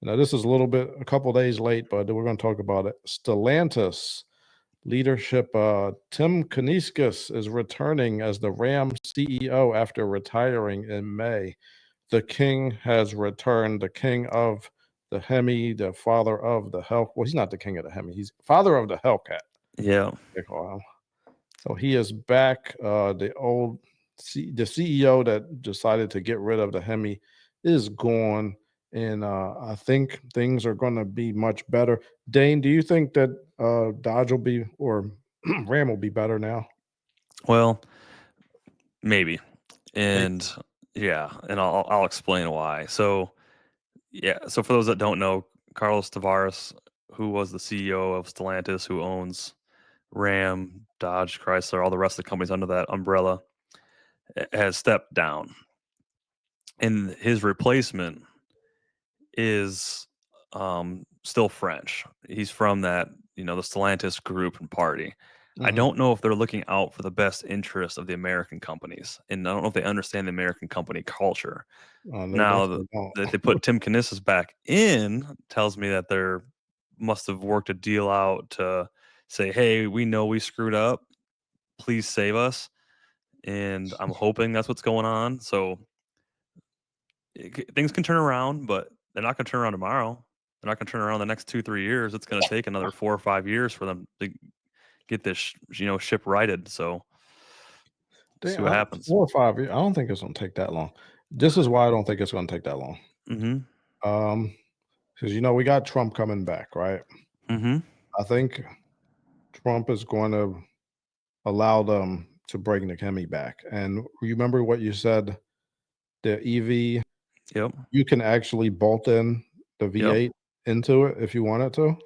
Now, this is a couple days late, but we're going to talk about it. Stellantis leadership. Tim Kuniskis is returning as the Ram CEO after retiring in May. The king has returned, the king of the Hemi, the father of the Hell. Well, he's not the king of the Hemi, he's father of the Hellcat, Yeah. they call him. So he is back. The CEO that decided to get rid of the Hemi is gone, and I think things are going to be much better. Dane, do you think that Dodge will be or Ram will be better now? Well, maybe. Maybe. And yeah, and I'll explain why. So yeah, so for those that don't know, Carlos Tavares, who was the CEO of Stellantis, who owns Ram, Dodge, Chrysler, all the rest of the companies under that umbrella, has stepped down. And his replacement is still French. He's from that, the Stellantis group and party. I Mhm. don't know if they're looking out for the best interest of the American companies, and I don't know if they understand the American company culture. They Now definitely don't. that they put Tim Kuniskis back in, tells me that they're must have worked a deal out to say, "Hey, we know we screwed up. Please save us." And I'm hoping that's what's going on. So things can turn around, but they're not going to turn around tomorrow. They're not going to turn around the next 2-3 years. It's going to take another 4 or 5 years for them to get this ship righted. So Dang, see what happens. 4 or 5 years. I don't think it's going to take that long. This is why I don't think it's going to take that long. Mm-hmm. Because we got Trump coming back, right? Mm-hmm. I think Trump is going to allow them to bring the Hemi back. And remember what you said, the EV, Yep. you can actually bolt in the Yep. V8 into it if you wanted to.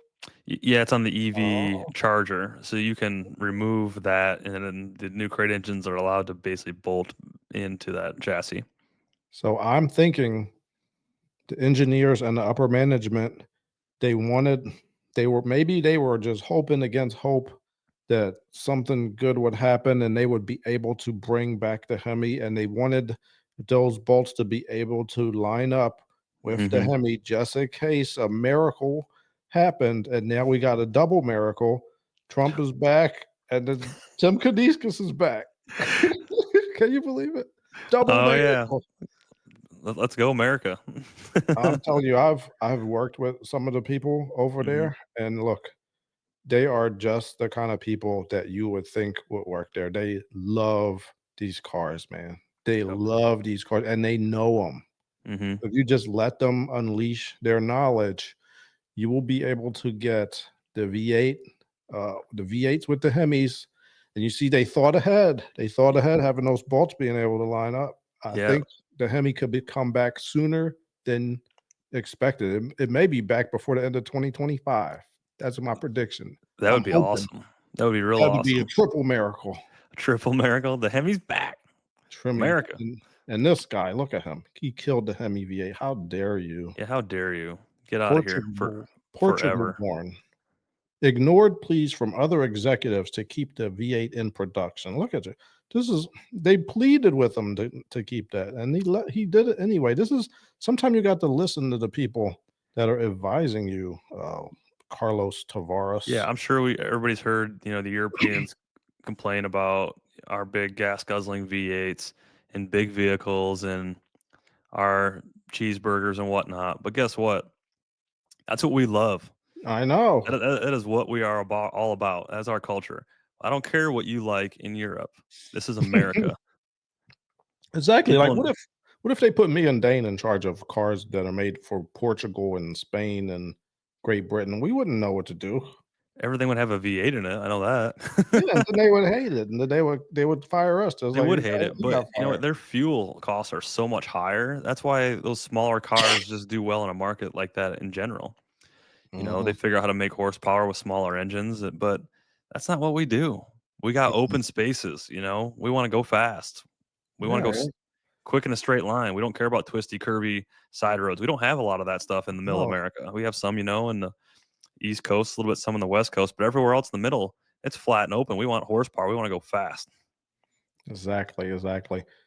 Yeah, it's on the EV Oh. charger, so you can remove that, and then the new crate engines are allowed to basically bolt into that chassis. So I'm thinking the engineers and the upper management, they wanted, they were just hoping against hope that something good would happen and they would be able to bring back the Hemi, and they wanted those bolts to be able to line up with the Mm-hmm. Hemi just in case a miracle happened. And now we got a double miracle. Trump is back, and then Tim Kuniskis is back. Can you believe it? Double Oh yeah, miracle. let's go America. I'm telling you, I've worked with some of the people over Hmm. there, and look, they are just the kind of people that you would think would work there. They love these cars, man. They Yep. love these cars, and they know them. Hmm. If you just let them unleash their knowledge, you will be able to get the V8s with the Hemis. And you see, they thought ahead. They thought ahead, having those bolts being able to line up. I Yeah, think the Hemi come back sooner than expected. It may be back before the end of 2025. That's my prediction. that would I'm be hoping awesome. That would be real that would be a awesome. triple miracle. A triple miracle. The Hemi's back. Trimmy America. and this guy, look at him. He killed the Hemi V8. How dare you? Yeah, how dare you get out of here for Portugal forever? born. Ignored pleas from other executives to keep the V8 in production. Look at it. They pleaded with him to keep that, and he did it anyway. Sometimes you got to listen to the people that are advising you. Carlos Yeah, Tavares. I'm sure everybody's heard, the Europeans complain about our big gas guzzling V8s and big vehicles and our cheeseburgers and whatnot. But guess what? That's what we love. I know. That is what we are all about. That's our culture. I don't care what you like in Europe. This is America. Exactly. Like, People in what if they put me and Dane in charge of cars that are made for Portugal and Spain and Great Britain? We wouldn't know what to do. everything would have a V8 in it. I know Yeah, and that. then they would hate it, and then they would fire us. Just They like would hate it, he but got you know what? fired. Their fuel costs are so much higher. That's why those smaller cars just do well in a market like that in general. They Mhm. figure out how to make horsepower with smaller engines, but that's not what we do. We got Mhm. open spaces, we want to go fast. We want to Yeah, go yeah. quick in a straight line. We don't care about twisty, curvy side roads. We don't have a lot of that stuff in the middle of No, America. We have some, in the East Coast, a little bit some in the West Coast, but everywhere else in the middle, it's flat and open. We want horsepower. We want to go fast. exactly, exactly.